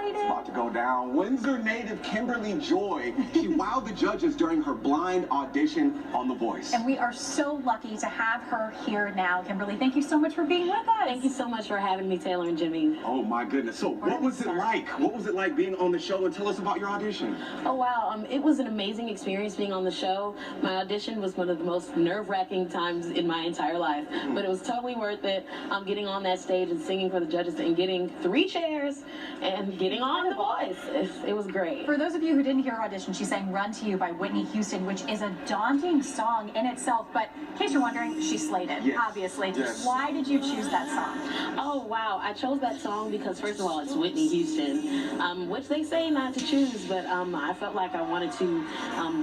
excited. It's about to go down. Windsor native Kymberli Joye, she wowed the judges during her blind audition on The Voice. And we are so lucky to have her here now. Kymberli, thank you so much for being with us. Thank you so much for having me, Taylor and Jimmy. Oh my goodness. So what was it like? What was it like being on the show? And tell us about your audition. Oh wow, it was an amazing experience being on the show. My audition was one of the most nerve-wracking times in my entire life, but it was totally worth it. Getting on that stage and singing for the judges and getting 3 chairs and getting on The Voice. It was great. For those of you who didn't hear her audition, she sang Run to You by Whitney Houston, which is a daunting song in itself, but in case you're wondering, she slayed it, yes. Obviously. Yes. Why did you choose that song? Oh wow, I chose that song because first of all, it's Whitney Houston, which they say not to choose, but I felt like I wanted to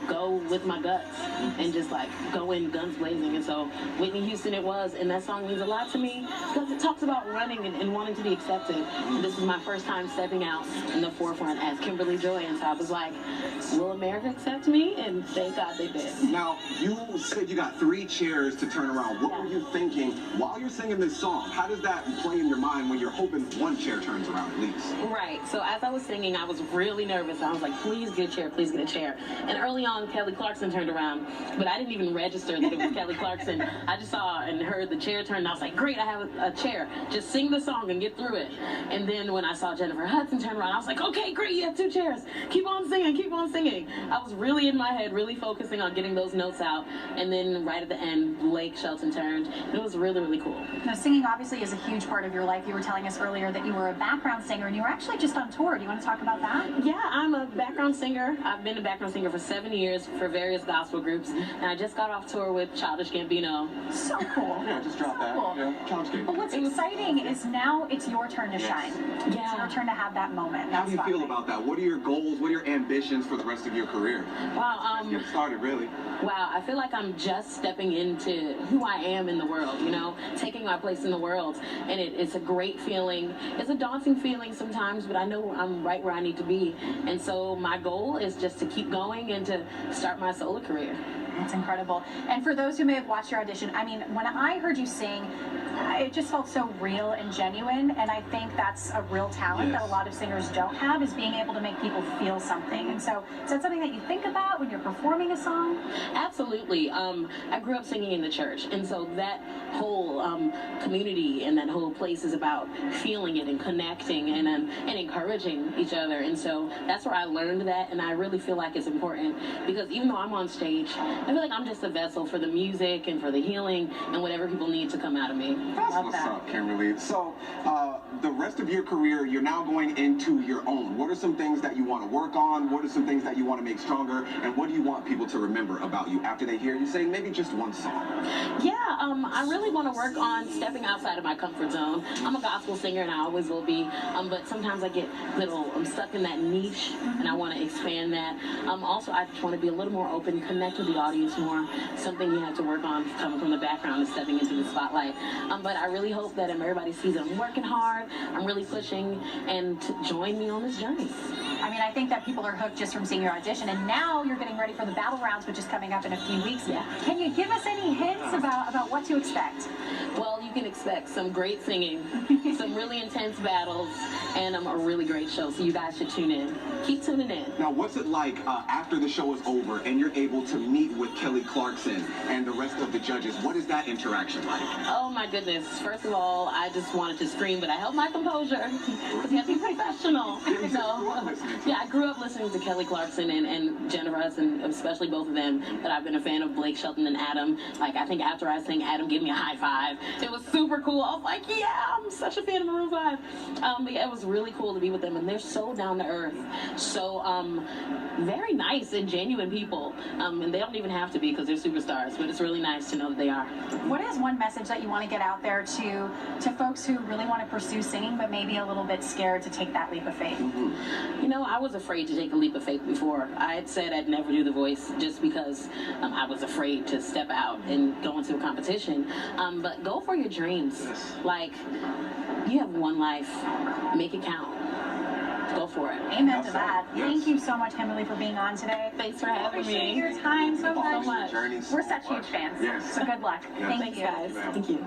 go with my guts and just like go in guns blazing, and so Whitney Houston it was, and that song means a lot to me because it talks about running and wanting to be accepted. And this was my first time stepping out in the forefront as Kymberli Joye, and so I was like, will America accept me? And thank God they did. Now, you said you got 3 chairs to turn around. What were you thinking while you're singing this song? How does that play in your mind when you're hoping 1 chair turns around at least? Right, so as I was singing, I was really nervous. I was like, please get a chair, please get a chair. And early on, Kelly Clarkson turned around, but I didn't even register that it was Kelly Clarkson. I just saw and heard the chair turn, and I was like, great, I have a chair. Just sing the song and get through it. And then when I saw Jennifer Hudson turn around, I was like, okay, great, you have 2 chairs. Keep on singing, keep on singing. I was really in my head, really focusing on getting those notes out. And then right at the end, Blake Shelton turned. And it was really, really cool. Now, singing obviously is a huge part of your life. You were telling us earlier that you were a background singer, and you were actually just on tour. Do you want to talk about that? Yeah, I'm a background singer. I've been a background singer for 7 years for various gospel groups, and I just got off tour with Childish Gambino. So cool. Yeah, just dropped that. Cool. Yeah, Childish Gambino. But what's exciting is now it's your turn to shine. Yeah. It's your turn to have that moment. How do you feel about that? What are your goals? What are your ambitions for the rest of your career? Wow. Get started, really. Wow, I feel like I'm just stepping into who I am in the world, you know, taking my place in the world. And it's a great feeling. It's a daunting feeling sometimes, but I know I'm right where I need to be. And so my goal is just to keep going and to start my solo career. That's incredible. And for those who may have watched your audition, I mean, when I heard you sing, it just felt so real and genuine, and I think that's a real talent that a lot of singers don't have, is being able to make people feel something. And so, is that something that you think about when you're performing a song? Absolutely. I grew up singing in the church, and so that whole community and that whole place is about feeling it and connecting and encouraging each other. And so that's where I learned that, and I really feel like it's important because even though I'm on stage, I feel like I'm just a vessel for the music and for the healing and whatever people need to come out of me. That's what's up, Kymberli. So, the rest of your career, you're now going into your own. What are some things that you want to work on? What are some things that you want to make stronger? And what do you want people to remember about you after they hear you sing maybe just 1 song? Yeah, I really want to work on stepping outside of my comfort zone. I'm a gospel singer and I always will be, but sometimes I get I'm stuck in that niche and I want to expand that. Also, I just want to be a little more open, connect with the audience more. Something you have to work on coming from the background and stepping into the spotlight. But I really hope that everybody sees that I'm working hard, I'm really pushing, and to join me on this journey. I mean, I think that people are hooked just from seeing your audition, and now you're getting ready for the battle rounds, which is coming up in a few weeks. Yeah. Can you give us any hints about what to expect? Well, you can expect some great singing, some really intense battles, and a really great show, so you guys should tune in. Keep tuning in. Now, what's it like after the show is over and you're able to meet with Kelly Clarkson and the rest of the judges? What is that interaction like? Oh my goodness. First of all, I just wanted to scream, but I held my composure because you have to be professional. Yeah, I grew up listening to Kelly Clarkson and Jennifer Hudson, especially both of them, but I've been a fan of Blake Shelton and Adam. Like, I think after I sang Adam Give Me a High Five, it was super cool. I was like, yeah, I'm such a fan of Maroon 5. But yeah, it was really cool to be with them, and they're so down to earth, so very nice and genuine people, and they don't even have to be because they're superstars, but it's really nice to know that they are. What is one message that you want to get out there to folks who really want to pursue singing but maybe a little bit scared to take that leap of faith? You know, I was afraid to take a leap of faith before. I had said I'd never do The Voice just because I was afraid to step out and go into a competition. But go for your dreams. Like, you have 1 life. Make it count. Go for it. Amen to that. Yes. Thank you so much, Kymberli, for being on today. Thanks for having me. Your time so much. So much. We're such huge fans. Yes. So good luck. Yes. Thank Thanks, you. guys. Thank you.